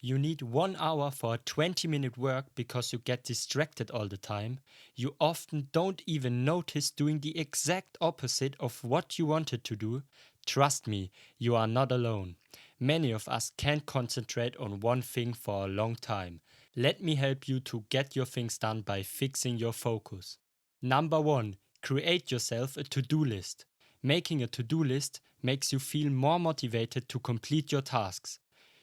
You need 1 hour for a 20-minute work because you get distracted all the time. You often don't even notice doing the exact opposite of what you wanted to do. Trust me, you are not alone. Many of us can't concentrate on one thing for a long time. Let me help you to get your things done by fixing your focus. Number 1. Create yourself a to-do list. Making a to-do list makes you feel more motivated to complete your tasks.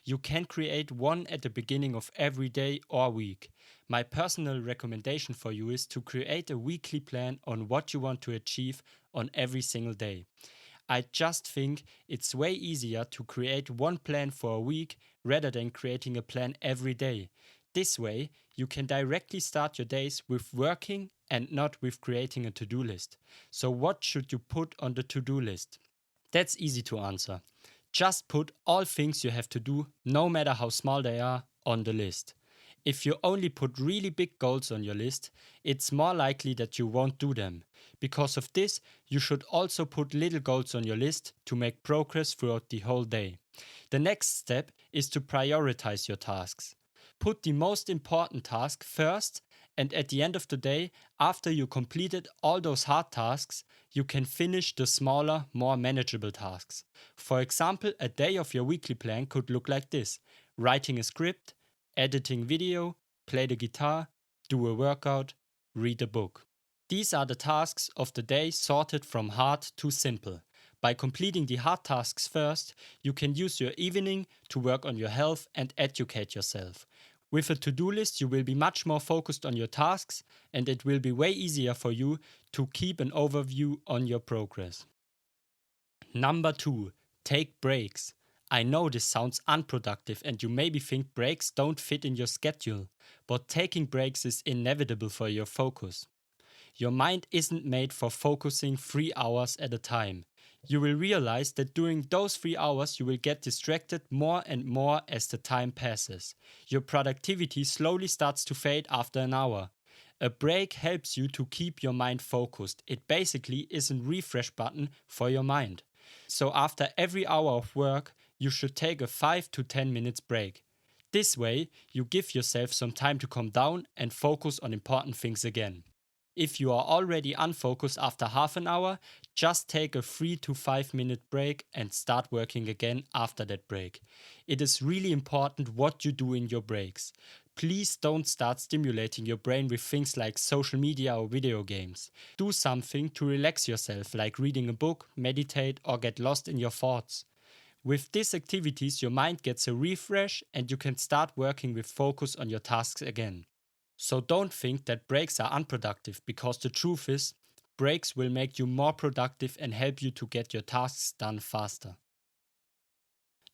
You can create one at the beginning of every day or week. My personal recommendation for you is to create a weekly plan on what you want to achieve on every single day. I just think it's way easier to create one plan for a week rather than creating a plan every day. This way, you can directly start your days with working and not with creating a to-do list. So what should you put on the to-do list? That's easy to answer. Just put all things you have to do, no matter how small they are, on the list. If you only put really big goals on your list, it's more likely that you won't do them. Because of this, you should also put little goals on your list to make progress throughout the whole day. The next step is to prioritize your tasks. Put the most important task first, and at the end of the day, after you completed all those hard tasks, you can finish the smaller, more manageable tasks. For example, a day of your weekly plan could look like this: writing a script, editing video, play the guitar, do a workout, read a book. These are the tasks of the day sorted from hard to simple. By completing the hard tasks first, you can use your evening to work on your health and educate yourself. With a to-do list, you will be much more focused on your tasks, and it will be way easier for you to keep an overview on your progress. Number 2, take breaks. I know this sounds unproductive and you maybe think breaks don't fit in your schedule, but taking breaks is inevitable for your focus. Your mind isn't made for focusing 3 hours at a time. You will realize that during those 3 hours you will get distracted more and more as the time passes. Your productivity slowly starts to fade after an hour. A break helps you to keep your mind focused. It basically is a refresh button for your mind. So after every hour of work, you should take a 5 to 10 minutes break. This way, you give yourself some time to calm down and focus on important things again. If you are already unfocused after half an hour, just take a 3 to 5 minute break and start working again after that break. It is really important what you do in your breaks. Please don't start stimulating your brain with things like social media or video games. Do something to relax yourself, like reading a book, meditate, or get lost in your thoughts. With these activities, your mind gets a refresh and you can start working with focus on your tasks again. So don't think that breaks are unproductive, because the truth is, breaks will make you more productive and help you to get your tasks done faster.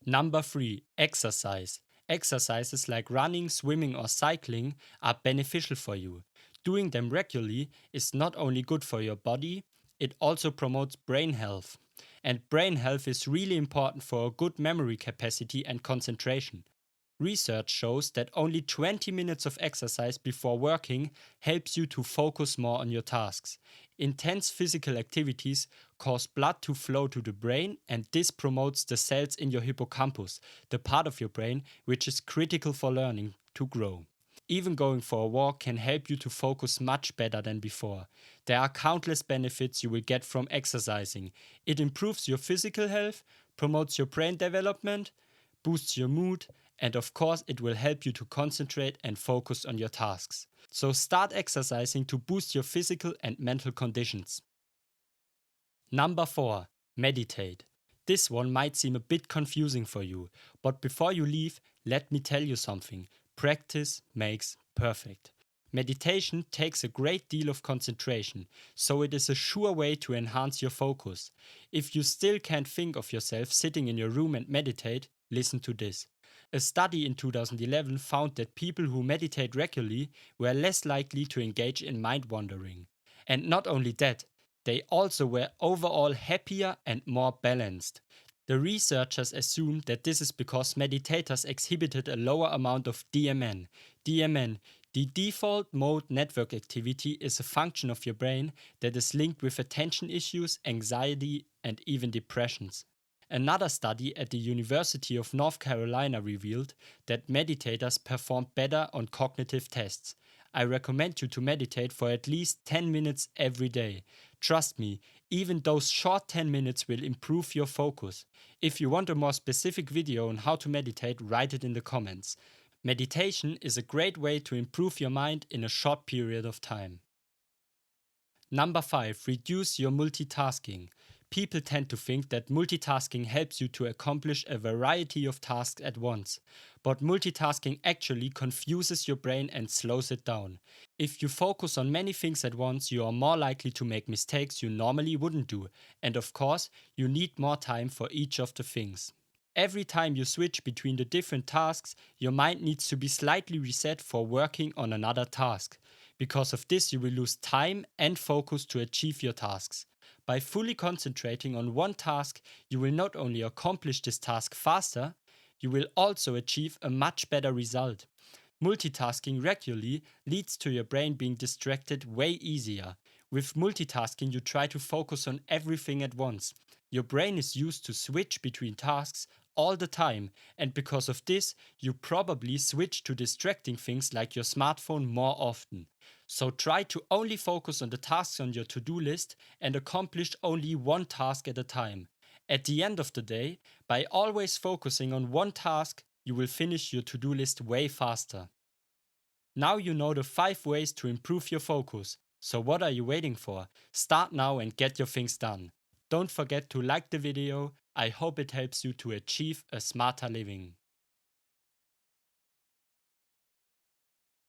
Number 3, exercise. Exercises like running, swimming, or cycling are beneficial for you. Doing them regularly is not only good for your body, it also promotes brain health. And brain health is really important for a good memory capacity and concentration. Research shows that only 20 minutes of exercise before working helps you to focus more on your tasks. Intense physical activities cause blood to flow to the brain, and this promotes the cells in your hippocampus, the part of your brain which is critical for learning, to grow. Even going for a walk can help you to focus much better than before. There are countless benefits you will get from exercising. It improves your physical health, promotes your brain development, boosts your mood, and of course it will help you to concentrate and focus on your tasks. So start exercising to boost your physical and mental conditions. Number 4, meditate. This one might seem a bit confusing for you, but before you leave, let me tell you something. Practice makes perfect. Meditation takes a great deal of concentration, so it is a sure way to enhance your focus. If you still can't think of yourself sitting in your room and meditate, listen to this. A study in 2011 found that people who meditate regularly were less likely to engage in mind wandering. And not only that, they also were overall happier and more balanced. The researchers assumed that this is because meditators exhibited a lower amount of DMN. DMN, the default mode network activity, is a function of your brain that is linked with attention issues, anxiety, and even depressions. Another study at the University of North Carolina revealed that meditators performed better on cognitive tests. I recommend you to meditate for at least 10 minutes every day. Trust me, even those short 10 minutes will improve your focus. If you want a more specific video on how to meditate, write it in the comments. Meditation is a great way to improve your mind in a short period of time. Number 5. Reduce your multitasking. People tend to think that multitasking helps you to accomplish a variety of tasks at once, but multitasking actually confuses your brain and slows it down. If you focus on many things at once, you are more likely to make mistakes you normally wouldn't do, and of course, you need more time for each of the things. Every time you switch between the different tasks, your mind needs to be slightly reset for working on another task. Because of this, you will lose time and focus to achieve your tasks. By fully concentrating on one task, you will not only accomplish this task faster, you will also achieve a much better result. Multitasking regularly leads to your brain being distracted way easier. With multitasking, you try to focus on everything at once. Your brain is used to switch between tasks all the time, and because of this, you probably switch to distracting things like your smartphone more often. So try to only focus on the tasks on your to-do list and accomplish only one task at a time. At the end of the day, by always focusing on one task, you will finish your to-do list way faster. Now you know the 5 ways to improve your focus. So what are you waiting for? Start now and get your things done. Don't forget to like the video. I hope it helps you to achieve a smarter living.